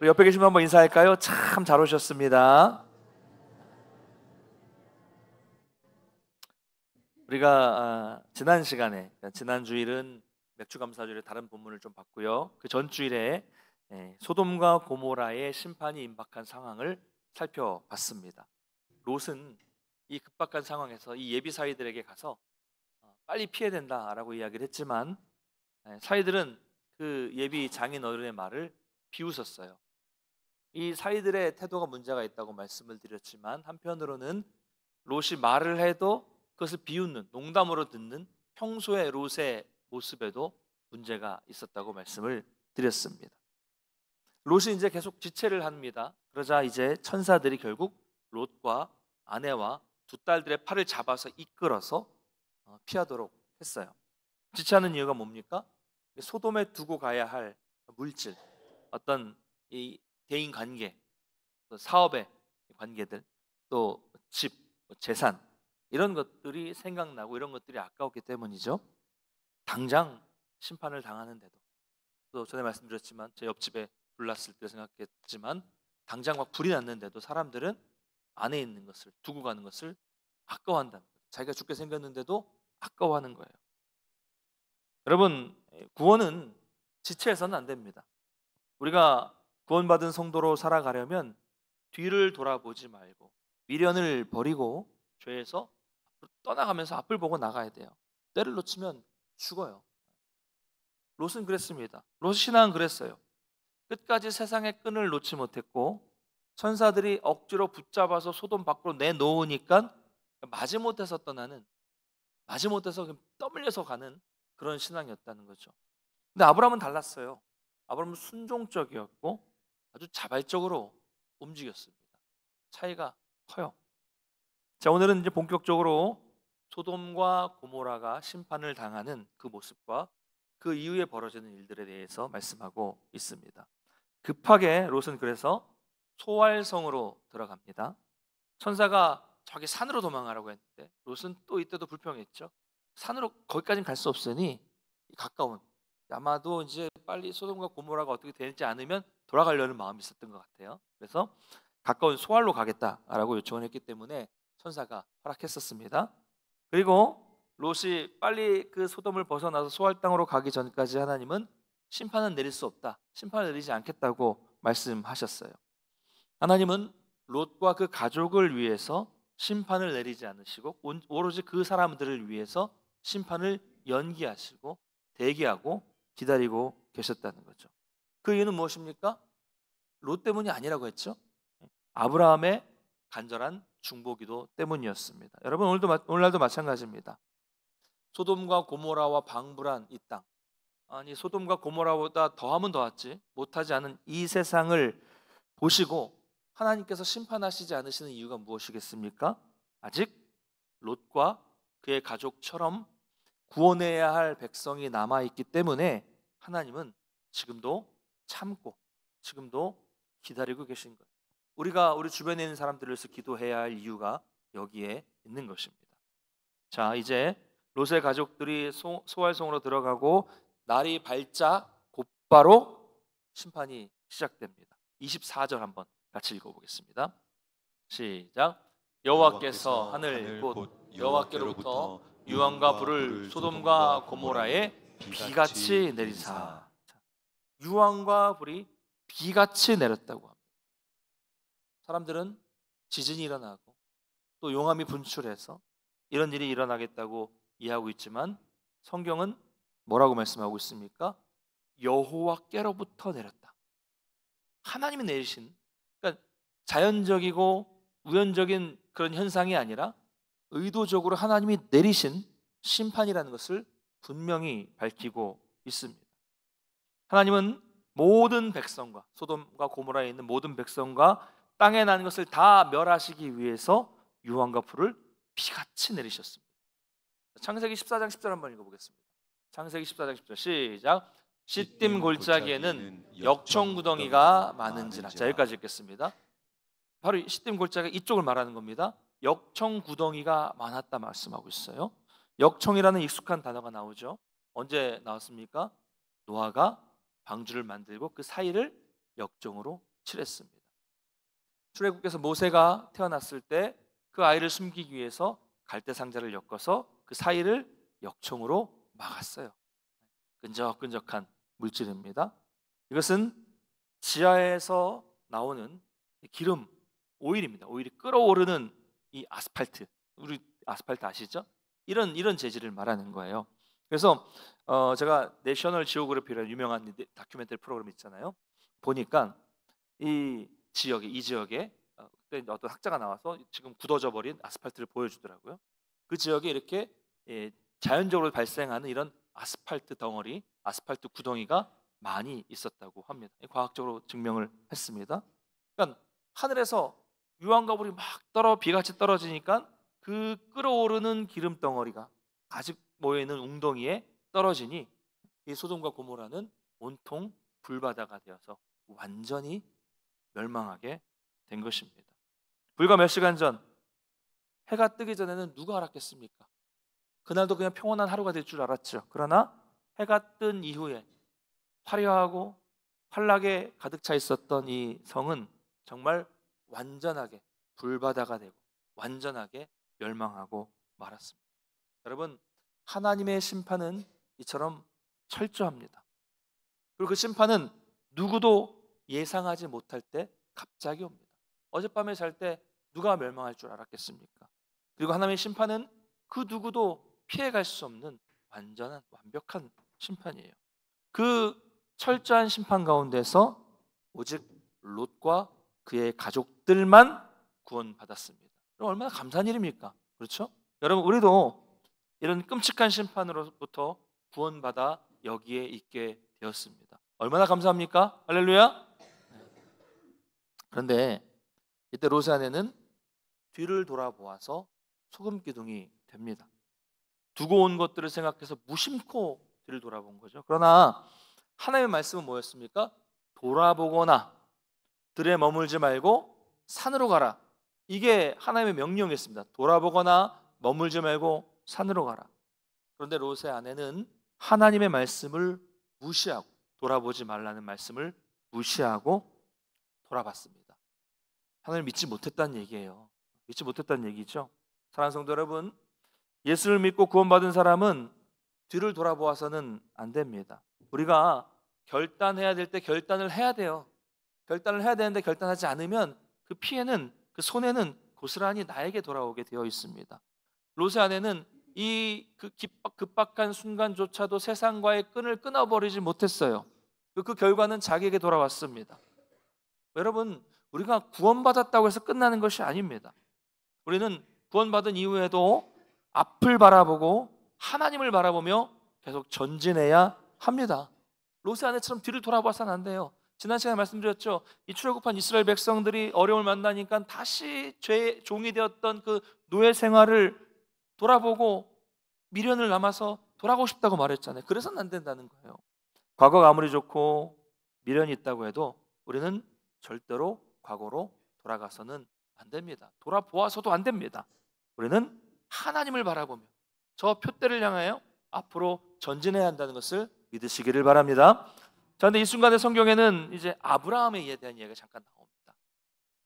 우리 옆에 계신 분 한번 인사할까요? 참 잘 오셨습니다. 우리가 지난 시간에, 지난 주일은 맥주감사주일에 다른 본문을 좀 봤고요. 그 전 주일에 소돔과 고모라의 심판이 임박한 상황을 살펴봤습니다. 롯은 이 급박한 상황에서 이 예비 사위들에게 가서 빨리 피해야 된다라고 이야기를 했지만 사위들은 그 예비 장인 어른의 말을 비웃었어요. 이 사위들의 태도가 문제가 있다고 말씀을 드렸지만 한편으로는 롯이 말을 해도 그것을 비웃는, 농담으로 듣는 평소의 롯의 모습에도 문제가 있었다고 말씀을 드렸습니다. 롯이 이제 계속 지체를 합니다. 그러자 이제 천사들이 결국 롯과 아내와 두 딸들의 팔을 잡아서 이끌어서 피하도록 했어요. 지체하는 이유가 뭡니까? 소돔에 두고 가야 할 물질, 어떤 이 대인 관계, 또 사업의 관계들, 또 집, 재산, 이런 것들이 생각나고 이런 것들이 아까웠기 때문이죠. 당장 심판을 당하는데도, 또 전에 말씀드렸지만 제 옆집에 불 났을 때 생각했지만 당장 막 불이 났는데도 사람들은 안에 있는 것을 두고 가는 것을 아까워한다는 거예요. 자기가 죽게 생겼는데도 아까워하는 거예요. 여러분, 구원은 지체해서는 안 됩니다. 우리가 구원받은 성도로 살아가려면 뒤를 돌아보지 말고 미련을 버리고 죄에서 떠나가면서 앞을 보고 나가야 돼요. 때를 놓치면 죽어요. 롯은 그랬습니다. 롯 신앙은 그랬어요. 끝까지 세상의 끈을 놓지 못했고 천사들이 억지로 붙잡아서 소돔 밖으로 내놓으니까 마지못해서 떠나는, 마지못해서 떠밀려서 가는 그런 신앙이었다는 거죠. 근데 아브라함은 달랐어요. 아브라함은 순종적이었고 아주 자발적으로 움직였습니다. 차이가 커요. 자, 오늘은 이제 본격적으로 소돔과 고모라가 심판을 당하는 그 모습과 그 이후에 벌어지는 일들에 대해서 말씀하고 있습니다. 급하게 롯은 그래서 소알성으로 들어갑니다. 천사가 저기 산으로 도망가라고 했는데 롯은 또 이때도 불평했죠. 산으로 거기까지는 갈 수 없으니 가까운, 아마도 이제 빨리 소돔과 고모라가 어떻게 되지 않으면 돌아가려는 마음이 있었던 것 같아요. 그래서 가까운 소알로 가겠다라고 요청을 했기 때문에 천사가 허락했었습니다. 그리고 롯이 빨리 그 소돔을 벗어나서 소알 땅으로 가기 전까지 하나님은 심판은 내릴 수 없다, 심판을 내리지 않겠다고 말씀하셨어요. 하나님은 롯과 그 가족을 위해서 심판을 내리지 않으시고 오로지 그 사람들을 위해서 심판을 연기하시고 대기하고 기다리고 계셨다는 거죠. 그 이유는 무엇입니까? 롯 때문이 아니라고 했죠. 아브라함의 간절한 중보기도 때문이었습니다. 여러분, 오늘날도 마찬가지입니다. 소돔과 고모라와 방불한 이 땅, 아니 소돔과 고모라보다 더하면 더하지 못하지 않은 이 세상을 보시고 하나님께서 심판하시지 않으시는 이유가 무엇이겠습니까? 아직 롯과 그의 가족처럼 구원해야 할 백성이 남아있기 때문에 하나님은 지금도 참고 지금도 기다리고 계신 거예요. 우리가 우리 주변에 있는 사람들을 위해서 기도해야 할 이유가 여기에 있는 것입니다. 자, 이제 롯의 가족들이 소알성으로 들어가고 날이 밝자 곧바로 심판이 시작됩니다. 24절 한번 같이 읽어보겠습니다. 시작. 여호와께서 하늘 곧 여호와께로부터 유황과 불을 소돔과 고모라에 비같이 내리사. 유황과 불이 비같이 내렸다고 합니다. 사람들은 지진이 일어나고 또 용암이 분출해서 이런 일이 일어나겠다고 이해하고 있지만 성경은 뭐라고 말씀하고 있습니까? 여호와께로부터 내렸다. 하나님이 내리신, 그러니까 자연적이고 우연적인 그런 현상이 아니라 의도적으로 하나님이 내리신 심판이라는 것을 분명히 밝히고 있습니다. 하나님은 모든 백성과 소돔과 고모라에 있는 모든 백성과 땅에 나는 것을 다 멸하시기 위해서 유황과 불을 비같이 내리셨습니다. 창세기 14장 10절 한번 읽어보겠습니다. 창세기 14장 10절 시작. 시딤 골짜기에는 역청구덩이가 많은지라. 자, 여기까지 읽겠습니다. 바로 시딤 골짜기 이쪽을 말하는 겁니다. 역청구덩이가 많았다 말씀하고 있어요. 역청이라는 익숙한 단어가 나오죠. 언제 나왔습니까? 노아가 방주를 만들고 그 사이를 역정으로 칠했습니다. 출애굽께서 모세가 태어났을 때 그 아이를 숨기기 위해서 갈대 상자를 엮어서 그 사이를 역청으로 막았어요. 끈적끈적한 물질입니다. 이것은 지하에서 나오는 기름, 오일입니다. 오일이 끓어오르는 이 아스팔트, 우리 아스팔트 아시죠? 이런 재질을 말하는 거예요. 그래서 제가 내셔널 지오그래피라는 유명한 다큐멘터리 프로그램 있잖아요. 보니까 이 지역에 그때 어떤 학자가 나와서 지금 굳어져 버린 아스팔트를 보여주더라고요. 그 지역에 이렇게 자연적으로 발생하는 이런 아스팔트 덩어리, 아스팔트 구덩이가 많이 있었다고 합니다. 과학적으로 증명을 했습니다. 그러니까 하늘에서 유황과불이 막 비같이 떨어지니까 그 끓어오르는 기름 덩어리가 가득 모여 있는 웅덩이에 떨어지니 이 소돔과 고모라는 온통 불바다가 되어서 완전히 멸망하게 된 것입니다. 불과 몇 시간 전, 해가 뜨기 전에는 누가 알았겠습니까? 그날도 그냥 평온한 하루가 될 줄 알았죠. 그러나 해가 뜬 이후에 화려하고 환락에 가득 차 있었던 이 성은 정말 완전하게 불바다가 되고 완전하게 멸망하고 말았습니다. 여러분, 하나님의 심판은 이처럼 철저합니다. 그리고 그 심판은 누구도 예상하지 못할 때 갑자기 옵니다. 어젯밤에 잘 때 누가 멸망할 줄 알았겠습니까? 그리고 하나님의 심판은 그 누구도 피해갈 수 없는 완전한 완벽한 심판이에요. 그 철저한 심판 가운데서 오직 롯과 그의 가족들만 구원받았습니다. 그럼 얼마나 감사한 일입니까? 그렇죠? 여러분, 우리도 이런 끔찍한 심판으로부터 구원받아 여기에 있게 되었습니다. 얼마나 감사합니까? 할렐루야. 그런데 이때 롯의 아내는 뒤를 돌아보아서 소금 기둥이 됩니다. 두고 온 것들을 생각해서 무심코 뒤를 돌아본 거죠. 그러나 하나님의 말씀은 뭐였습니까? 돌아보거나 들에 머물지 말고 산으로 가라. 이게 하나님의 명령이었습니다. 돌아보거나 머물지 말고 산으로 가라. 그런데 롯의 아내는 하나님의 말씀을 무시하고 돌아보지 말라는 말씀을 무시하고 돌아봤습니다. 하나님을 믿지 못했다는 얘기예요. 믿지 못했다는 얘기죠. 사랑하는 성도 여러분, 예수를 믿고 구원받은 사람은 뒤를 돌아보아서는 안 됩니다. 우리가 결단해야 될 때 결단을 해야 돼요. 결단을 해야 되는데 결단하지 않으면 그 피해는, 그 손해는 고스란히 나에게 돌아오게 되어 있습니다. 롯의 아내는 그 급박한 순간조차도 세상과의 끈을 끊어버리지 못했어요. 그 결과는 자기에게 돌아왔습니다. 여러분, 우리가 구원받았다고 해서 끝나는 것이 아닙니다. 우리는 구원받은 이후에도 앞을 바라보고 하나님을 바라보며 계속 전진해야 합니다. 롯의 아내처럼 뒤를 돌아봐서는 안 돼요. 지난 시간에 말씀드렸죠. 이 출애굽한 이스라엘 백성들이 어려움을 만나니까 다시 죄의 종이 되었던 그 노예 생활을 돌아보고 미련을 남아서 돌아가고 싶다고 말했잖아요. 그래서는 안 된다는 거예요. 과거가 아무리 좋고 미련이 있다고 해도 우리는 절대로 과거로 돌아가서는 안 됩니다. 돌아보아서도 안 됩니다. 우리는 하나님을 바라보며 저 표대를 향하여 앞으로 전진해야 한다는 것을 믿으시기를 바랍니다. 자, 근데 이 순간의 성경에는 이제 아브라함에 대한 이야기가 잠깐 나옵니다.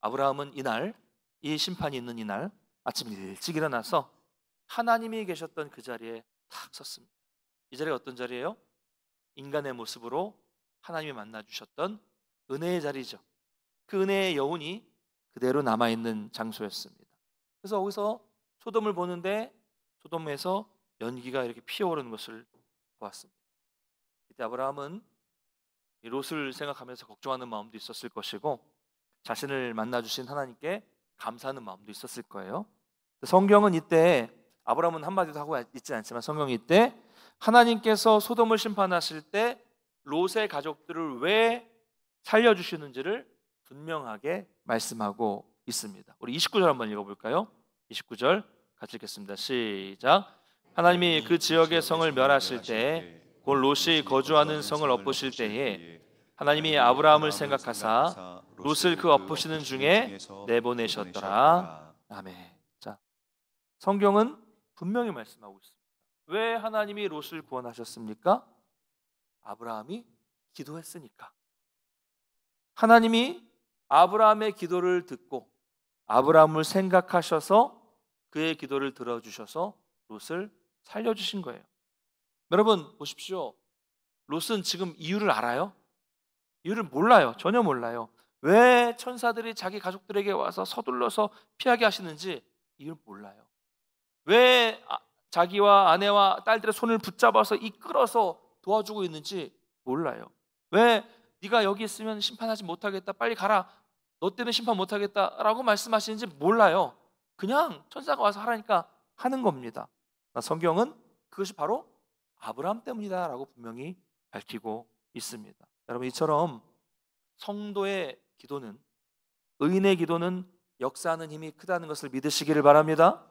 아브라함은 이날, 이 심판이 있는 이날 아침 일찍 일어나서 하나님이 계셨던 그 자리에 탁 섰습니다. 이 자리가 어떤 자리예요? 인간의 모습으로 하나님이 만나 주셨던 은혜의 자리죠. 그 은혜의 여운이 그대로 남아있는 장소였습니다. 그래서 거기서 소돔을 보는데 소돔에서 연기가 이렇게 피어오르는 것을 보았습니다. 이때 아브라함은 이 롯을 생각하면서 걱정하는 마음도 있었을 것이고 자신을 만나주신 하나님께 감사하는 마음도 있었을 거예요. 성경은 이때, 아브라함은 한마디도 하고 있지 않지만 성경이 이때 하나님께서 소돔을 심판하실 때 롯의 가족들을 왜 살려주시는지를 분명하게 말씀하고 있습니다. 우리 29절 한번 읽어볼까요? 29절 같이 읽겠습니다. 시작. 하나님이 그 지역의 성을 멸하실 때 곧 롯이 거주하는 성을 엎으실 때에 하나님이 아브라함을 생각하사 롯을 그 엎으시는 중에 내보내셨더라. 아멘. 자, 성경은 분명히 말씀하고 있습니다. 왜 하나님이 롯을 구원하셨습니까? 아브라함이 기도했으니까. 하나님이 아브라함의 기도를 듣고 아브라함을 생각하셔서 그의 기도를 들어주셔서 롯을 살려주신 거예요. 여러분 보십시오. 롯은 지금 이유를 알아요? 이유를 몰라요. 전혀 몰라요. 왜 천사들이 자기 가족들에게 와서 서둘러서 피하게 하시는지 이유를 몰라요. 왜 자기와 아내와 딸들의 손을 붙잡아서 이끌어서 도와주고 있는지 몰라요. 왜 네가 여기 있으면 심판하지 못하겠다, 빨리 가라, 너 때문에 심판 못하겠다라고 말씀하시는지 몰라요. 그냥 천사가 와서 하라니까 하는 겁니다. 성경은 그것이 바로 아브라함 때문이다 라고 분명히 밝히고 있습니다. 여러분, 이처럼 성도의 기도는, 의인의 기도는 역사하는 힘이 크다는 것을 믿으시기를 바랍니다.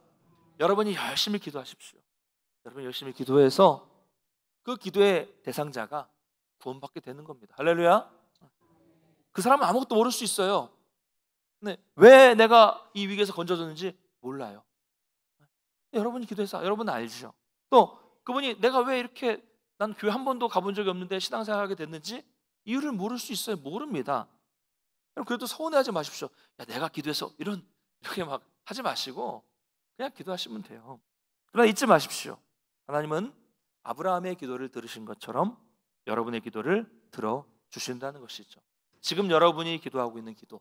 여러분이 열심히 기도하십시오. 여러분 열심히 기도해서 그 기도의 대상자가 구원받게 되는 겁니다. 할렐루야. 그 사람은 아무것도 모를 수 있어요. 근데 왜 내가 이 위기에서 건져졌는지 몰라요. 여러분이 기도해서 여러분은 알죠. 또 그분이 내가 왜 이렇게, 난 교회 한 번도 가본 적이 없는데 신앙생활하게 됐는지 이유를 모를 수 있어요. 모릅니다. 그래도 서운해하지 마십시오. 야, 내가 기도해서 이렇게 막 하지 마시고 그냥 기도하시면 돼요. 그러나 잊지 마십시오. 하나님은 아브라함의 기도를 들으신 것처럼 여러분의 기도를 들어주신다는 것이죠. 지금 여러분이 기도하고 있는 기도,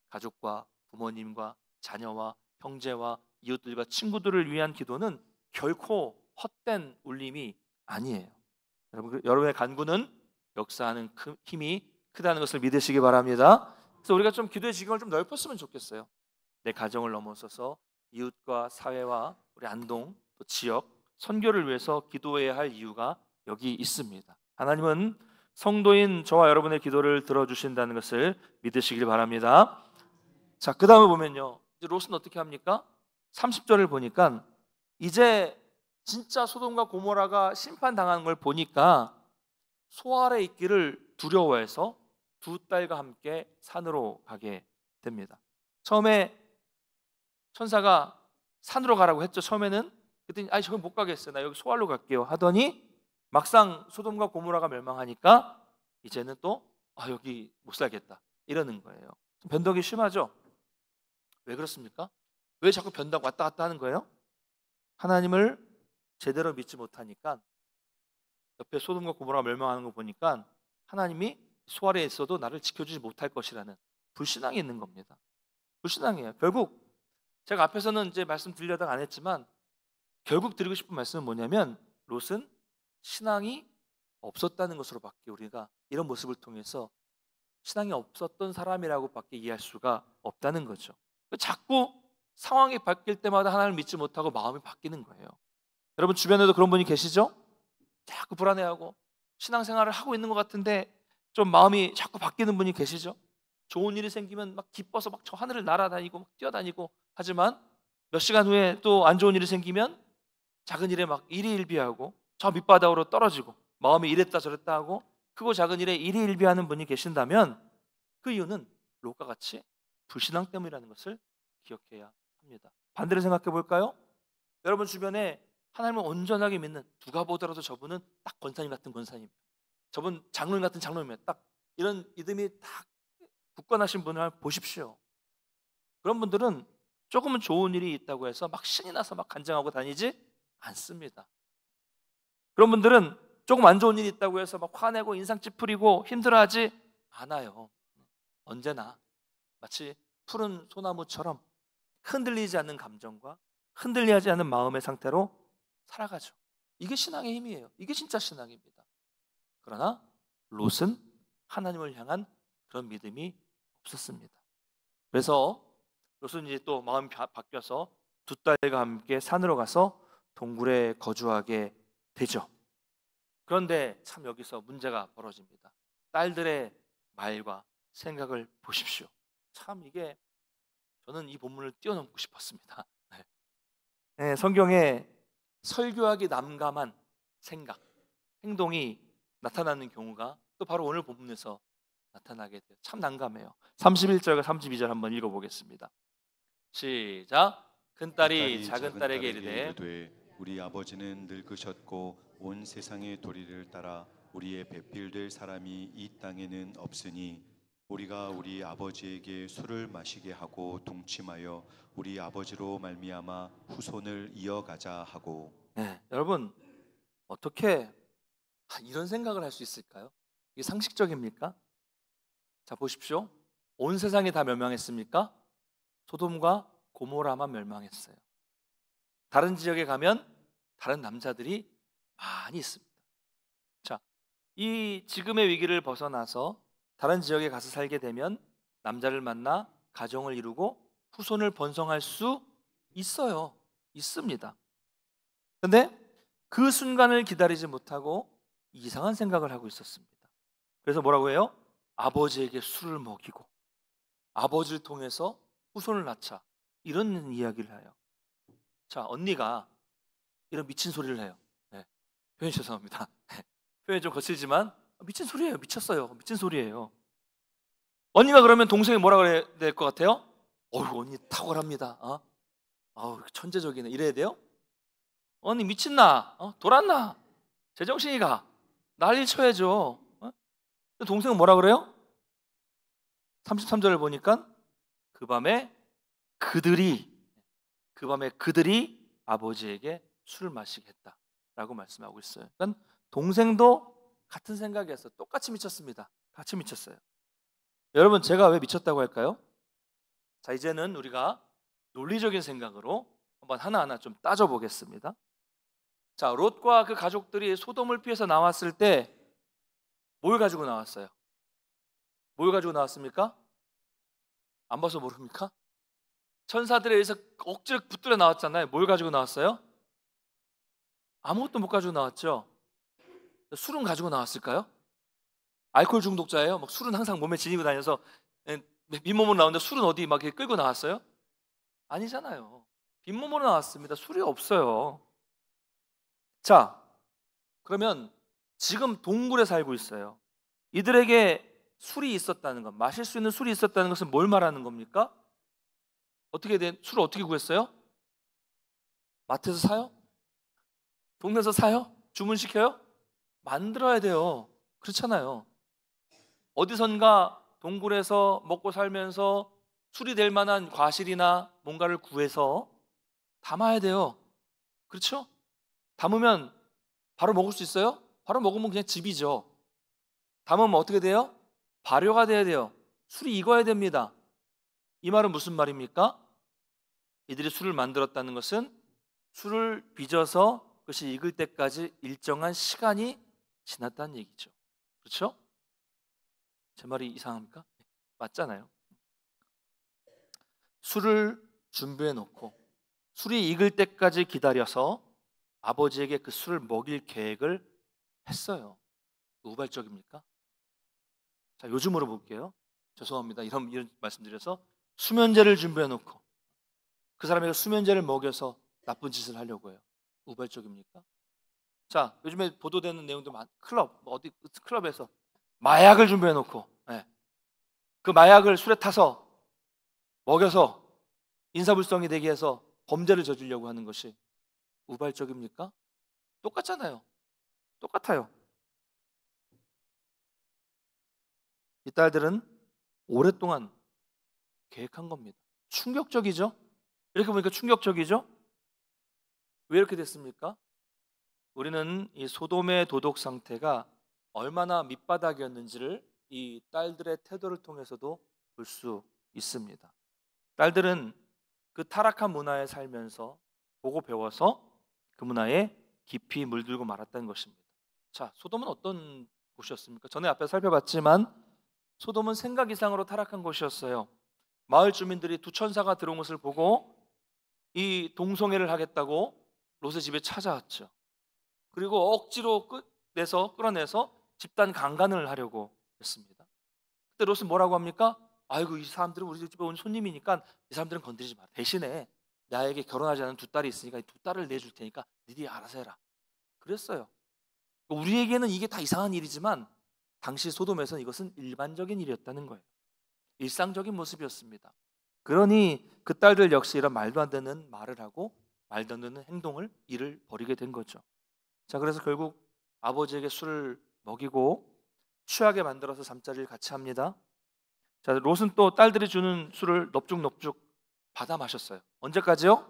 가족과 부모님과 자녀와 형제와 이웃들과 친구들을 위한 기도는 결코 헛된 울림이 아니에요. 여러분의 간구는 역사하는 힘이 크다는 것을 믿으시기 바랍니다. 그래서 우리가 좀 기도의 지경을 좀 넓혔으면 좋겠어요. 내 가정을 넘어서서 이웃과 사회와 우리 안동, 또 지역, 선교를 위해서 기도해야 할 이유가 여기 있습니다. 하나님은 성도인 저와 여러분의 기도를 들어주신다는 것을 믿으시길 바랍니다. 자, 그 다음에 보면요, 이제 롯은 어떻게 합니까? 30절을 보니까 이제 진짜 소돔과 고모라가 심판당하는 걸 보니까 소 아래 있기를 두려워해서 두 딸과 함께 산으로 가게 됩니다. 처음에 천사가 산으로 가라고 했죠. 처음에는. 그랬더니 아니, 저기 못 가겠어요, 나 여기 소알로 갈게요 하더니 막상 소돔과 고모라가 멸망하니까 이제는 또 여기 못 살겠다 이러는 거예요. 변덕이 심하죠. 왜 그렇습니까? 왜 자꾸 변덕 왔다 갔다 하는 거예요? 하나님을 제대로 믿지 못하니까, 옆에 소돔과 고모라가 멸망하는 거 보니까 하나님이 소알에 있어도 나를 지켜주지 못할 것이라는 불신앙이 있는 겁니다. 불신앙이에요. 결국 제가 앞에서는 이제 말씀 드리려다가 안 했지만 결국 드리고 싶은 말씀은 뭐냐면 롯은 신앙이 없었다는 것으로밖에 우리가 이런 모습을 통해서 신앙이 없었던 사람이라고밖에 이해할 수가 없다는 거죠. 자꾸 상황이 바뀔 때마다 하나님을 믿지 못하고 마음이 바뀌는 거예요. 여러분 주변에도 그런 분이 계시죠? 자꾸 불안해하고 신앙생활을 하고 있는 것 같은데 좀 마음이 자꾸 바뀌는 분이 계시죠? 좋은 일이 생기면 막 기뻐서 막 저 하늘을 날아다니고 막 뛰어다니고 하지만 몇 시간 후에 또 안 좋은 일이 생기면 작은 일에 막 일희일비하고 저 밑바닥으로 떨어지고 마음이 이랬다 저랬다 하고 크고 작은 일에 일희일비하는 분이 계신다면 그 이유는 롯과 같이 불신앙 때문이라는 것을 기억해야 합니다. 반대로 생각해 볼까요? 여러분 주변에 하나님을 온전하게 믿는, 누가 보더라도 저분은 딱 권사님 같은 권사님이에요, 저분 장로님 같은 장로님이에요, 딱 이런 믿음이 딱 굳건하신 분을 보십시오. 그런 분들은 조금은 좋은 일이 있다고 해서 막 신이 나서 막 간증하고 다니지 않습니다. 그런 분들은 조금 안 좋은 일이 있다고 해서 막 화내고 인상 찌푸리고 힘들어하지 않아요. 언제나 마치 푸른 소나무처럼 흔들리지 않는 감정과 흔들리지 않는 마음의 상태로 살아가죠. 이게 신앙의 힘이에요. 이게 진짜 신앙입니다. 그러나 롯은 하나님을 향한 그런 믿음이 없었습니다. 그래서 롯은 이제 또 마음이 바뀌어서 두 딸과 함께 산으로 가서 동굴에 거주하게 되죠. 그런데 참 여기서 문제가 벌어집니다. 딸들의 말과 생각을 보십시오. 참 이게 저는 이 본문을 뛰어넘고 싶었습니다. 네, 성경에 설교하기 난감한 생각, 행동이 나타나는 경우가 또 바로 오늘 본문에서 나타나게 돼요. 참 난감해요. 31절과 32절 한번 읽어보겠습니다. 시작. 큰딸이 작은딸에게 이르되 우리 아버지는 늙으셨고 온 세상의 도리를 따라 우리의 배필될 사람이 이 땅에는 없으니 우리가 우리 아버지에게 술을 마시게 하고 동침하여 우리 아버지로 말미암아 후손을 이어가자 하고. 네, 여러분 어떻게 이런 생각을 할 수 있을까요? 이게 상식적입니까? 자, 보십시오. 온 세상이 다 멸망했습니까? 소돔과 고모라만 멸망했어요. 다른 지역에 가면 다른 남자들이 많이 있습니다. 자, 이 지금의 위기를 벗어나서 다른 지역에 가서 살게 되면 남자를 만나 가정을 이루고 후손을 번성할 수 있어요. 있습니다. 근데 그 순간을 기다리지 못하고 이상한 생각을 하고 있었습니다. 그래서 뭐라고 해요? 아버지에게 술을 먹이고 아버지를 통해서 후손을 낳자, 이런 이야기를 해요. 자, 언니가 이런 미친 소리를 해요. 네, 표현이 죄송합니다. 표현이 좀 거칠지만 미친 소리예요. 미쳤어요. 미친 소리예요. 언니가 그러면 동생이 뭐라 그래야 될 것 같아요? 어휴, 언니 탁월합니다. 아우, 천재적이네. 이래야 돼요? 언니 미친나? 돌았나? 제정신이가? 난리 쳐야죠. 동생은 뭐라 그래요? 33절을 보니까 그 밤에 그들이 아버지에게 술을 마시게 했다라고 말씀하고 있어요. 그러니까 동생도 같은 생각이었어요. 똑같이 미쳤습니다. 같이 미쳤어요. 여러분, 제가 왜 미쳤다고 할까요? 자, 이제는 우리가 논리적인 생각으로 한번 하나하나 좀 따져보겠습니다. 자, 롯과 그 가족들이 소돔을 피해서 나왔을 때 뭘 가지고 나왔어요? 뭘 가지고 나왔습니까? 안 봐서 모릅니까? 천사들에 의해서 억지로 붙들어 나왔잖아요. 뭘 가지고 나왔어요? 아무것도 못 가지고 나왔죠. 술은 가지고 나왔을까요? 알코올 중독자예요? 막 술은 항상 몸에 지니고 다녀서 빈몸으로 나오는데 술은 어디 막 이렇게 끌고 나왔어요? 아니잖아요. 빈몸으로 나왔습니다. 술이 없어요. 자, 그러면 지금 동굴에 살고 있어요. 이들에게 술이 있었다는 것, 마실 수 있는 술이 있었다는 것은 뭘 말하는 겁니까? 술을 어떻게 구했어요? 마트에서 사요? 동네에서 사요? 주문시켜요? 만들어야 돼요. 그렇잖아요. 어디선가 동굴에서 먹고 살면서 술이 될 만한 과실이나 뭔가를 구해서 담아야 돼요. 그렇죠? 담으면 바로 먹을 수 있어요? 바로 먹으면 그냥 집이죠. 담으면 어떻게 돼요? 발효가 돼야 돼요. 술이 익어야 됩니다. 이 말은 무슨 말입니까? 이들이 술을 만들었다는 것은 술을 빚어서 그것이 익을 때까지 일정한 시간이 지났다는 얘기죠. 그렇죠? 제 말이 이상합니까? 맞잖아요. 술을 준비해 놓고 술이 익을 때까지 기다려서 아버지에게 그 술을 먹일 계획을 했어요. 우발적입니까? 자, 요즘으로 볼게요. 죄송합니다. 이런 말씀드려서 수면제를 준비해 놓고 그 사람에게 수면제를 먹여서 나쁜 짓을 하려고 해요. 우발적입니까? 자, 요즘에 보도되는 내용도 어디 클럽에서 마약을 준비해 놓고 그 마약을 술에 타서 먹여서 인사불성이 되게 해서 범죄를 저지르려고 하는 것이 우발적입니까? 똑같잖아요. 똑같아요. 이 딸들은 오랫동안 계획한 겁니다. 충격적이죠? 이렇게 보니까 충격적이죠? 왜 이렇게 됐습니까? 우리는 이 소돔의 도덕 상태가 얼마나 밑바닥이었는지를 이 딸들의 태도를 통해서도 볼 수 있습니다. 딸들은 그 타락한 문화에 살면서 보고 배워서 그 문화에 깊이 물들고 말았다는 것입니다. 자, 소돔은 어떤 곳이었습니까? 전에 앞에 살펴봤지만 소돔은 생각 이상으로 타락한 곳이었어요. 마을 주민들이 두 천사가 들어온 것을 보고 이 동성애를 하겠다고 롯의 집에 찾아왔죠. 그리고 억지로 끌어내서 집단 강간을 하려고 했습니다. 그때 롯은 뭐라고 합니까? 아이고, 이 사람들은 우리 집에 온 손님이니까 이 사람들은 건드리지 마. 대신에 나에게 결혼하지 않은 두 딸이 있으니까 이 두 딸을 내줄 테니까 니들이 알아서 해라. 그랬어요. 우리에게는 이게 다 이상한 일이지만 당시 소돔에서는 이것은 일반적인 일이었다는 거예요. 일상적인 모습이었습니다. 그러니 그 딸들 역시 이런 말도 안 되는 말을 하고 말도 안 되는 일을 벌이게 된 거죠. 자, 그래서 결국 아버지에게 술을 먹이고 취하게 만들어서 잠자리를 같이 합니다. 자, 롯은 또 딸들이 주는 술을 넙죽넙죽 받아 마셨어요. 언제까지요?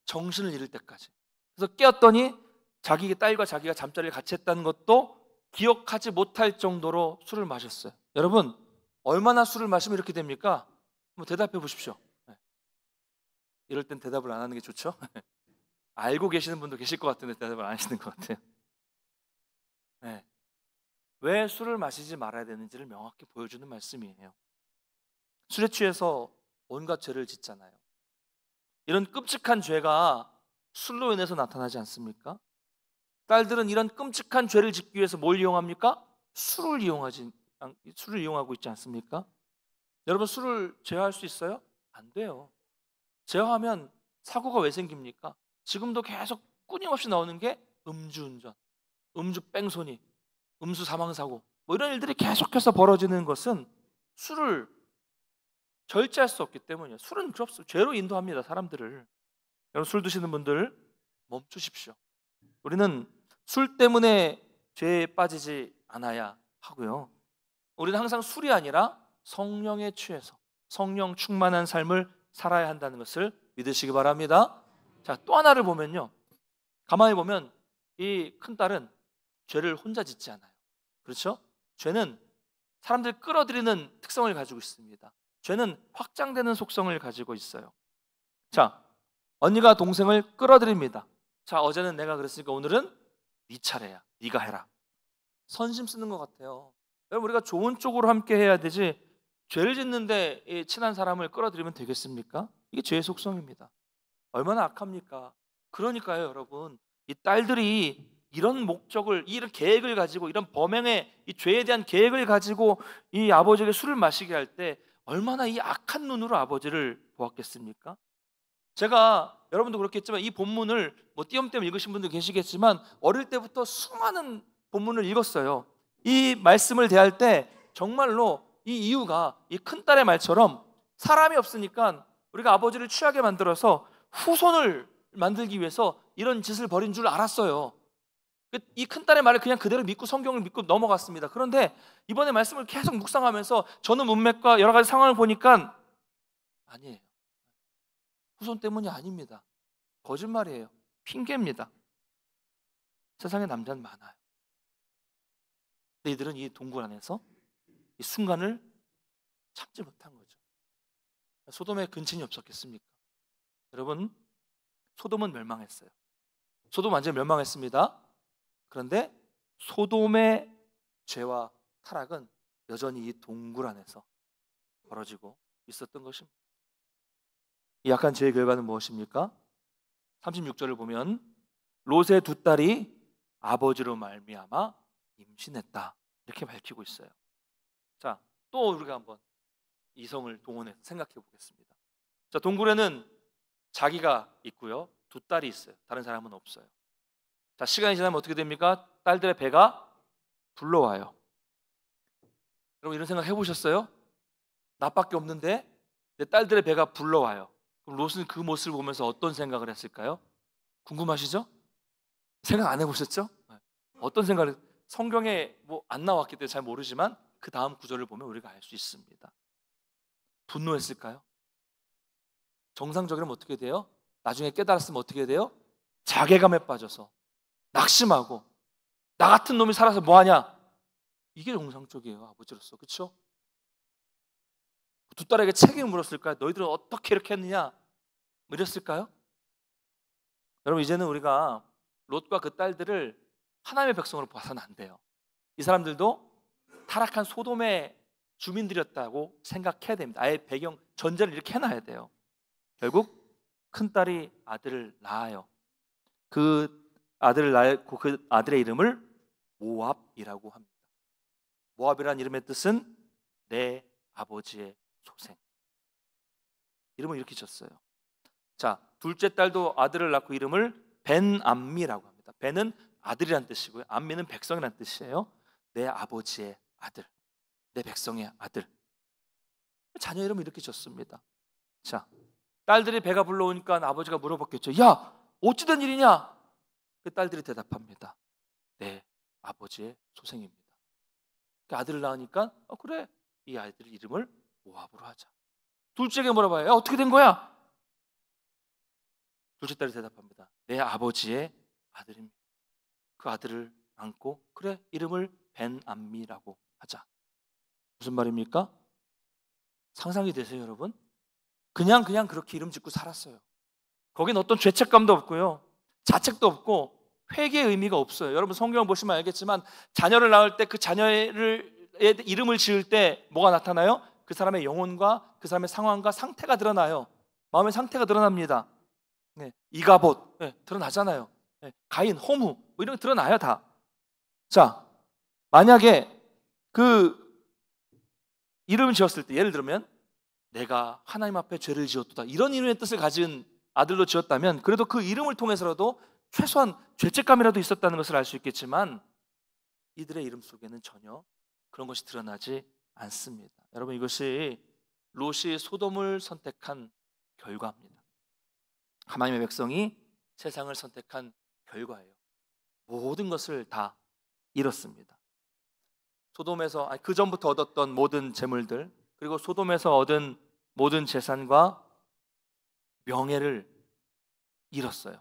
정신을 잃을 때까지. 그래서 깨었더니 자기 딸과 자기가 잠자리를 같이 했다는 것도 기억하지 못할 정도로 술을 마셨어요. 여러분, 얼마나 술을 마시면 이렇게 됩니까? 한번 대답해 보십시오. 이럴 땐 대답을 안 하는 게 좋죠? 알고 계시는 분도 계실 것 같은데 대답을 안 하시는 것 같아요. 네. 왜 술을 마시지 말아야 되는지를 명확히 보여주는 말씀이에요. 술에 취해서 온갖 죄를 짓잖아요. 이런 끔찍한 죄가 술로 인해서 나타나지 않습니까? 딸들은 이런 끔찍한 죄를 짓기 위해서 뭘 이용합니까? 술을 이용하고 있지 않습니까? 여러분, 술을 제어할 수 있어요? 안 돼요. 제어하면 사고가 왜 생깁니까? 지금도 계속 끊임없이 나오는 게 음주운전, 음주 뺑소니, 음주 사망사고, 뭐 이런 일들이 계속해서 벌어지는 것은 술을 절제할 수 없기 때문이에요. 술은 죄로 인도합니다, 사람들을. 여러분, 술 드시는 분들 멈추십시오. 우리는 술 때문에 죄에 빠지지 않아야 하고요. 우리는 항상 술이 아니라 성령에 취해서 성령 충만한 삶을 살아야 한다는 것을 믿으시기 바랍니다. 자, 또 하나를 보면요, 가만히 보면 이 큰딸은 죄를 혼자 짓지 않아요. 그렇죠? 죄는 사람들을 끌어들이는 특성을 가지고 있습니다. 죄는 확장되는 속성을 가지고 있어요. 자, 언니가 동생을 끌어들입니다. 자, 어제는 내가 그랬으니까 오늘은 네 차례야. 네가 해라. 선심 쓰는 것 같아요. 여러분, 우리가 좋은 쪽으로 함께 해야 되지 죄를 짓는데 이 친한 사람을 끌어들이면 되겠습니까? 이게 죄의 속성입니다. 얼마나 악합니까? 그러니까요, 여러분, 이 딸들이 이런 목적을, 이런 계획을 가지고, 이런 범행의 이 죄에 대한 계획을 가지고 이 아버지에게 술을 마시게 할 때 얼마나 이 악한 눈으로 아버지를 보았겠습니까? 제가, 여러분도 그렇겠지만 이 본문을 뭐 띄엄띄엄 읽으신 분도 계시겠지만 어릴 때부터 수많은 본문을 읽었어요. 이 말씀을 대할 때 정말로 이 이유가 이 큰딸의 말처럼 사람이 없으니까 우리가 아버지를 취하게 만들어서 후손을 만들기 위해서 이런 짓을 벌인 줄 알았어요. 이 큰딸의 말을 그냥 그대로 믿고 성경을 믿고 넘어갔습니다. 그런데 이번에 말씀을 계속 묵상하면서 저는 문맥과 여러 가지 상황을 보니까 아니에요. 후손 때문이 아닙니다. 거짓말이에요. 핑계입니다. 세상에 남자는 많아요. 근데 이들은 이 동굴 안에서 이 순간을 참지 못한 거죠. 소돔에 근친이 없었겠습니까? 여러분, 소돔은 멸망했어요. 소돔 완전히 멸망했습니다. 그런데 소돔의 죄와 타락은 여전히 이 동굴 안에서 벌어지고 있었던 것입니다. 이 약한 죄의 결과는 무엇입니까? 36절을 보면 롯의 두 딸이 아버지로 말미암아 임신했다, 이렇게 밝히고 있어요. 자, 또 우리가 한번 이성을 동원해서 생각해 보겠습니다. 자, 동굴에는 자기가 있고요, 두 딸이 있어요. 다른 사람은 없어요. 자, 시간이 지나면 어떻게 됩니까? 딸들의 배가 불러와요. 여러분, 이런 생각 해보셨어요? 나밖에 없는데 내 딸들의 배가 불러와요. 그럼 롯은 그 모습을 보면서 어떤 생각을 했을까요? 궁금하시죠? 생각 안 해보셨죠? 어떤 생각을, 성경에 뭐 안 나왔기 때문에 잘 모르지만 그 다음 구절을 보면 우리가 알 수 있습니다. 분노했을까요? 정상적으로는 어떻게 돼요? 나중에 깨달았으면 어떻게 돼요? 자괴감에 빠져서 낙심하고, 나 같은 놈이 살아서 뭐하냐? 이게 정상적이에요, 아버지로서. 그렇죠? 두 딸에게 책임을 물었을까요? 너희들은 어떻게 이렇게 했느냐? 뭐 이랬을까요? 여러분, 이제는 우리가 롯과 그 딸들을 하나님의 백성으로 봐서는 안 돼요. 이 사람들도 타락한 소돔의 주민들이었다고 생각해야 됩니다. 아예 배경 전제를 이렇게 해놔야 돼요. 결국 큰딸이 아들을 낳아요. 그 아들을 낳고 그 아들의 이름을 모압이라고 합니다. 모압이라는 이름의 뜻은 내 아버지의 소생. 이름을 이렇게 졌어요. 자, 둘째 딸도 아들을 낳고 이름을 벤암미라고 합니다. 벤은 아들이란 뜻이고요, 암미는 백성이란 뜻이에요. 내 아버지의 아들, 내 백성의 아들. 자녀 이름을 이렇게 졌습니다. 자, 딸들이 배가 불러오니까 아버지가 물어봤겠죠. 야, 어찌된 일이냐? 그 딸들이 대답합니다. 내 아버지의 소생입니다. 그 아들을 낳으니까 그래, 이 아이들 이름을 모압으로 하자. 둘째에게 물어봐요. 야, 어떻게 된 거야? 둘째 딸이 대답합니다. 내 아버지의 아들입니다. 그 아들을 안고 그래 이름을 벤암미라고 하자. 무슨 말입니까? 상상이 되세요, 여러분? 그냥 그렇게 이름 짓고 살았어요. 거긴 어떤 죄책감도 없고요, 자책도 없고 회개의 의미가 없어요. 여러분 성경을 보시면 알겠지만 자녀를 낳을 때 그 자녀의 이름을 지을 때 뭐가 나타나요? 그 사람의 영혼과 그 사람의 상황과 상태가 드러나요. 마음의 상태가 드러납니다. 네, 이가봇 드러나잖아요. 가인, 호무 뭐 이런 거 드러나요 다. 자, 만약에 그 이름을 지었을 때 예를 들면 내가 하나님 앞에 죄를 지었도다 이런 이름의 뜻을 가진 아들로 지었다면 그래도 그 이름을 통해서라도 최소한 죄책감이라도 있었다는 것을 알 수 있겠지만 이들의 이름 속에는 전혀 그런 것이 드러나지 않습니다. 여러분 이것이 롯이 소돔을 선택한 결과입니다. 하나님의 백성이 세상을 선택한 결과예요. 모든 것을 다 잃었습니다. 소돔에서 그 전부터 얻었던 모든 재물들 그리고 소돔에서 얻은 모든 재산과 명예를 잃었어요.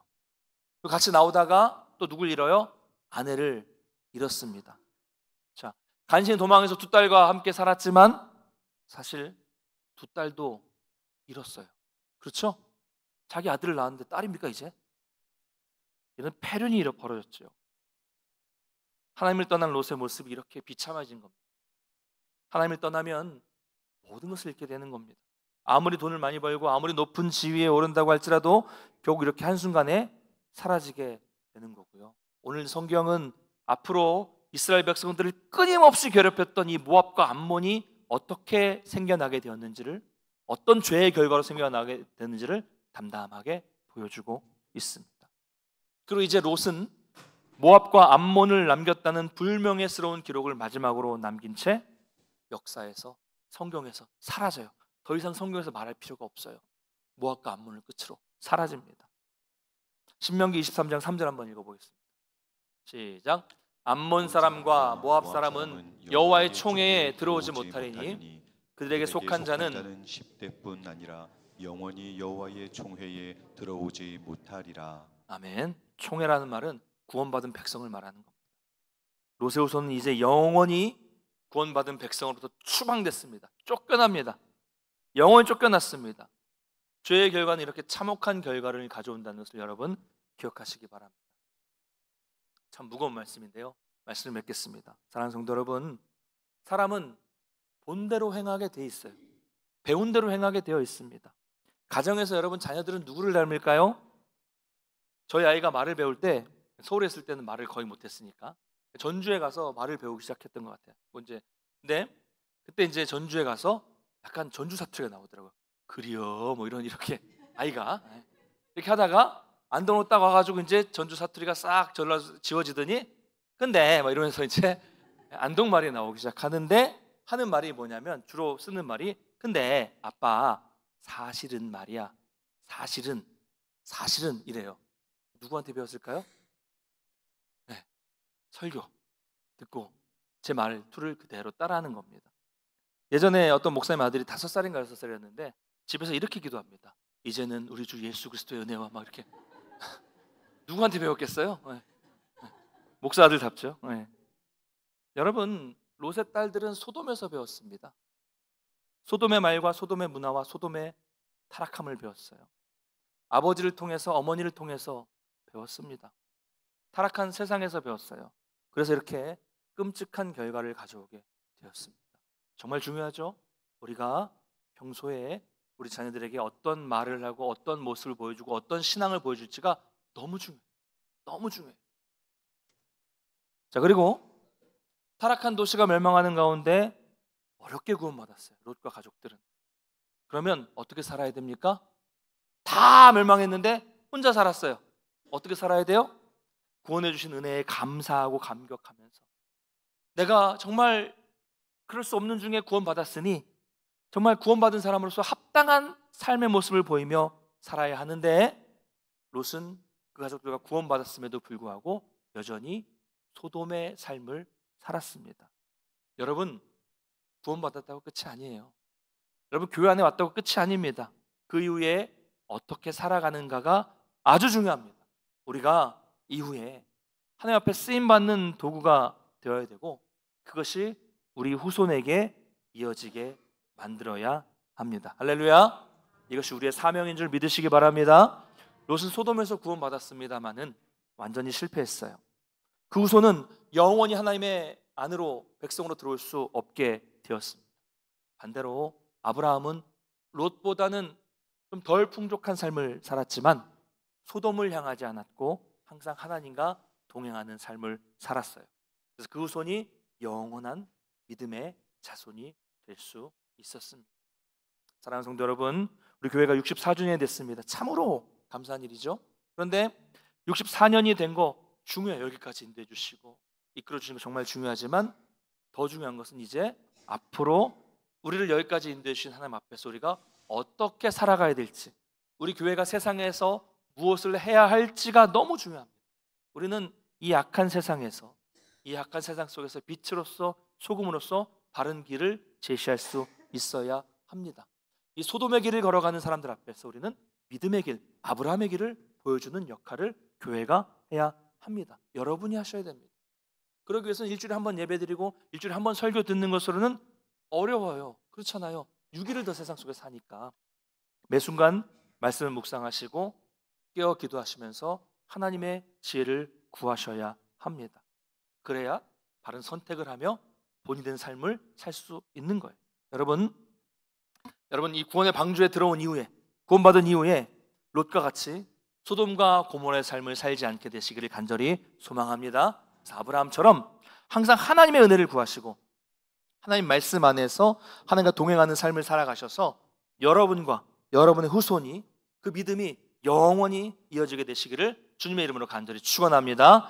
같이 나오다가 또 누굴 잃어요? 아내를 잃었습니다. 자, 간신히 도망해서 두 딸과 함께 살았지만 사실 두 딸도 잃었어요. 그렇죠? 자기 아들을 낳았는데 딸입니까 이제? 이런 패륜이 벌어졌죠. 하나님을 떠난 롯의 모습이 이렇게 비참해진 겁니다. 하나님을 떠나면 모든 것을 잃게 되는 겁니다. 아무리 돈을 많이 벌고 아무리 높은 지위에 오른다고 할지라도 결국 이렇게 한순간에 사라지게 되는 거고요. 오늘 성경은 앞으로 이스라엘 백성들을 끊임없이 괴롭혔던 이 모압과 암몬이 어떻게 생겨나게 되었는지를, 어떤 죄의 결과로 생겨나게 되는지를 담담하게 보여주고 있습니다. 그리고 이제 롯은 모압과 암몬을 남겼다는 불명예스러운 기록을 마지막으로 남긴 채 역사에서, 성경에서 사라져요. 더 이상 성경에서 말할 필요가 없어요. 모압과 암몬을 끝으로 사라집니다. 신명기 23장 3절 한번 읽어보겠습니다. 시작. 암몬 사람과 모압 사람은 여호와의 총회에 들어오지 못하리니 그들에게 속한 자는 10대뿐 아니라 영원히 여호와의 총회에 들어오지 못하리라. 아멘. 총회라는 말은 구원받은 백성을 말하는 겁니다. 롯의 후손은 이제 영원히 구원받은 백성으로부터 추방됐습니다. 쫓겨납니다. 영원히 쫓겨났습니다. 죄의 결과는 이렇게 참혹한 결과를 가져온다는 것을 여러분 기억하시기 바랍니다. 참 무거운 말씀인데요, 말씀을 맺겠습니다. 사랑하는 성도 여러분, 사람은 본대로 행하게 돼 있어요. 배운 대로 행하게 되어 있습니다. 가정에서 여러분 자녀들은 누구를 닮을까요? 저희 아이가 말을 배울 때, 서울에 있을 때는 말을 거의 못했으니까 전주에 가서 말을 배우기 시작했던 것 같아요. 근데 그때 이제 전주에 가서 약간 전주 사투리가 나오더라고요. 그리요 뭐 이렇게 아이가 이렇게 하다가 안동으로 딱 와가지고 이제 전주 사투리가 싹 절로 지워지더니 근데 막 이러면서 이제 안동 말이 나오기 시작하는데, 하는 말이 뭐냐면 주로 쓰는 말이 근데 아빠 사실은 말이야, 사실은 이래요. 누구한테 배웠을까요? 네, 설교 듣고 제 말투를 그대로 따라하는 겁니다. 예전에 어떤 목사님 아들이 5살인가 6살이었는데 집에서 이렇게 기도합니다. 이제는 우리 주 예수 그리스도의 은혜와 막 이렇게. 누구한테 배웠겠어요? 네. 목사 아들답죠. 네. 여러분, 롯의 딸들은 소돔에서 배웠습니다. 소돔의 말과 소돔의 문화와 소돔의 타락함을 배웠어요. 아버지를 통해서, 어머니를 통해서 배웠습니다. 타락한 세상에서 배웠어요. 그래서 이렇게 끔찍한 결과를 가져오게 되었습니다. 정말 중요하죠? 우리가 평소에 우리 자녀들에게 어떤 말을 하고 어떤 모습을 보여주고 어떤 신앙을 보여줄지가 너무 중요해요. 너무 중요해요. 자, 그리고 타락한 도시가 멸망하는 가운데 어렵게 구원받았어요. 롯과 가족들은. 그러면 어떻게 살아야 됩니까? 다 멸망했는데 혼자 살았어요. 어떻게 살아야 돼요? 구원해 주신 은혜에 감사하고 감격하면서 내가 정말 그럴 수 없는 중에 구원받았으니 정말 구원받은 사람으로서 합당한 삶의 모습을 보이며 살아야 하는데, 롯은 그 가족들과 구원받았음에도 불구하고 여전히 소돔의 삶을 살았습니다. 여러분, 구원받았다고 끝이 아니에요. 여러분, 교회 안에 왔다고 끝이 아닙니다. 그 이후에 어떻게 살아가는가가 아주 중요합니다. 우리가 이후에 하나님 앞에 쓰임받는 도구가 되어야 되고, 그것이 우리 후손에게 이어지게 만들어야 합니다. 할렐루야. 이것이 우리의 사명인 줄 믿으시기 바랍니다. 롯은 소돔에서 구원받았습니다마는 완전히 실패했어요. 그 후손은 영원히 하나님의 안으로, 백성으로 들어올 수 없게 되었습니다. 반대로 아브라함은 롯보다는 좀 덜 풍족한 삶을 살았지만 소돔을 향하지 않았고 항상 하나님과 동행하는 삶을 살았어요. 그래서 그 후손이 영원한 믿음의 자손이 될 수 있었습니다. 사랑하는 성도 여러분, 우리 교회가 64주년이 됐습니다. 참으로 감사한 일이죠. 그런데 64년이 된 거 중요해요. 여기까지 인도해 주시고 이끌어 주시는 거 정말 중요하지만 더 중요한 것은 이제 앞으로 우리를 여기까지 인도해 주신 하나님 앞에서 우리가 어떻게 살아가야 될지, 우리 교회가 세상에서 무엇을 해야 할지가 너무 중요합니다. 우리는 이 약한 세상에서, 이 약한 세상 속에서 빛으로서, 소금으로서 바른 길을 제시할 수 있어야 합니다. 이 소돔의 길을 걸어가는 사람들 앞에서 우리는 믿음의 길, 아브라함의 길을 보여주는 역할을 교회가 해야 합니다. 여러분이 하셔야 됩니다. 그러기 위해서는 일주일에 한 번 예배드리고 일주일에 한 번 설교 듣는 것으로는 어려워요. 그렇잖아요. 6일을 더 세상 속에 사니까 매 순간 말씀을 묵상하시고 깨어 기도하시면서 하나님의 지혜를 구하셔야 합니다. 그래야 바른 선택을 하며 본이 된 삶을 살 수 있는 거예요. 여러분 이 구원의 방주에 들어온 이후에, 구원받은 이후에 롯과 같이 소돔과 고모라의 삶을 살지 않게 되시기를 간절히 소망합니다. 아브라함처럼 항상 하나님의 은혜를 구하시고 하나님 말씀 안에서 하나님과 동행하는 삶을 살아가셔서 여러분과 여러분의 후손이 그 믿음이 영원히 이어지게 되시기를 주님의 이름으로 간절히 축원합니다.